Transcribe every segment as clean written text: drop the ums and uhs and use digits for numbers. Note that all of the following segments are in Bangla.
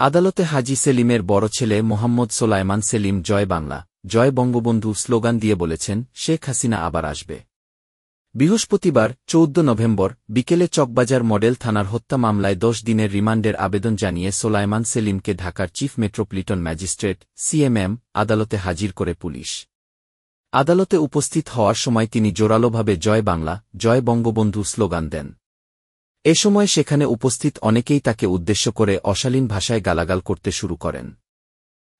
আদালতে হাজী সেলিমের বড় ছেলে মোহাম্মদ সোলায়মান সেলিম জয় বাংলা, জয় বঙ্গবন্ধু স্লোগান দিয়ে বলেছেন, শেখ হাসিনা আবার আসবে। বৃহস্পতিবার ১৪ নভেম্বর বিকেলে চকবাজার মডেল থানার হত্যা মামলায় ১০ দিনের রিমান্ডের আবেদন জানিয়ে সোলায়মান সেলিমকে ঢাকার চিফ মেট্রোপলিটন ম্যাজিস্ট্রেট সিএমএম আদালতে হাজির করে পুলিশ। আদালতে উপস্থিত হওয়ার সময় তিনি জোরালোভাবে জয় বাংলা, জয় বঙ্গবন্ধু স্লোগান দেন। এ সময় সেখানে উপস্থিত অনেকেই তাকে উদ্দেশ্য করে অশালীন ভাষায় গালাগাল করতে শুরু করেন।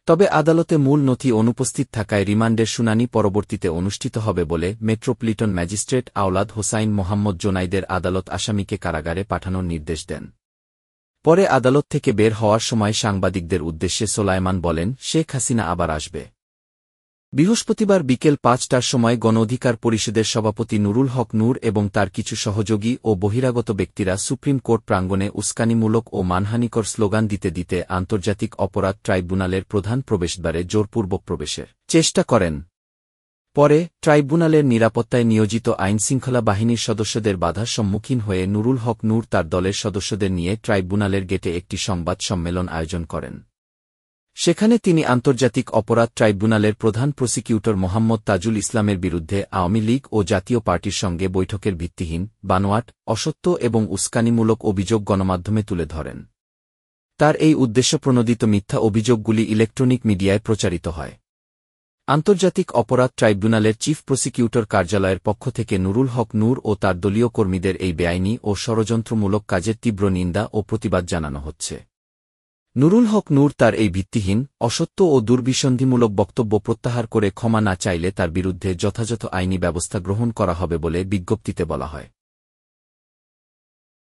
তবে আদালতে মূল নথি অনুপস্থিত থাকায় রিমান্ডের শুনানি পরবর্তীতে অনুষ্ঠিত হবে বলে মেট্রোপলিটন ম্যাজিস্ট্রেট আওলাদ হোসাইন মোহাম্মদ জোনাইদের আদালত আসামিকে কারাগারে পাঠানোর নির্দেশ দেন। পরে আদালত থেকে বের হওয়ার সময় সাংবাদিকদের উদ্দেশ্যে সোলায়মান বলেন, শেখ হাসিনা আবার আসবে। বৃহস্পতিবার বিকেল ৫টার সময় গণ অধিকার পরিষদের সভাপতি নুরুল হক নূর এবং তার কিছু সহযোগী ও বহিরাগত ব্যক্তিরা সুপ্রিম কোর্ট প্রাঙ্গণে উস্কানিমূলক ও মানহানিকর স্লোগান দিতে দিতে আন্তর্জাতিক অপরাধ ট্রাইব্যুনালের প্রধান প্রবেশদ্বারে জোরপূর্বক প্রবেশের চেষ্টা করেন। পরে ট্রাইব্যুনালের নিরাপত্তায় নিয়োজিত আইনশৃঙ্খলা বাহিনীর সদস্যদের বাধার সম্মুখীন হয়ে নুরুল হক নূর তার দলের সদস্যদের নিয়ে ট্রাইব্যুনালের গেটে একটি সংবাদ সম্মেলন আয়োজন করেন। সেখানে তিনি আন্তর্জাতিক অপরাধ ট্রাইব্যুনালের প্রধান প্রসিকিউটর মোহাম্মদ তাজুল ইসলামের বিরুদ্ধে আওয়ামী লীগ ও জাতীয় পার্টির সঙ্গে বৈঠকের ভিত্তিহীন, বানোয়াট, অসত্য এবং উস্কানিমূলক অভিযোগ গণমাধ্যমে তুলে ধরেন। তার এই উদ্দেশ্যপ্রণোদিত মিথ্যা অভিযোগগুলি ইলেকট্রনিক মিডিয়ায় প্রচারিত হয়। আন্তর্জাতিক অপরাধ ট্রাইব্যুনালের চিফ প্রসিকিউটর কার্যালয়ের পক্ষ থেকে নুরুল হক নূর ও তার দলীয় কর্মীদের এই বেআইনি ও ষড়যন্ত্রমূলক কাজের তীব্র নিন্দা ও প্রতিবাদ জানানো হচ্ছে। নুরুল হক নূর তার এই ভিত্তিহীন, অসত্য ও দুর্বিসন্ধিমূলক বক্তব্য প্রত্যাহার করে ক্ষমা না চাইলে তার বিরুদ্ধে যথাযথ আইনি ব্যবস্থা গ্রহণ করা হবে বলে বিজ্ঞপ্তিতে বলা হয়।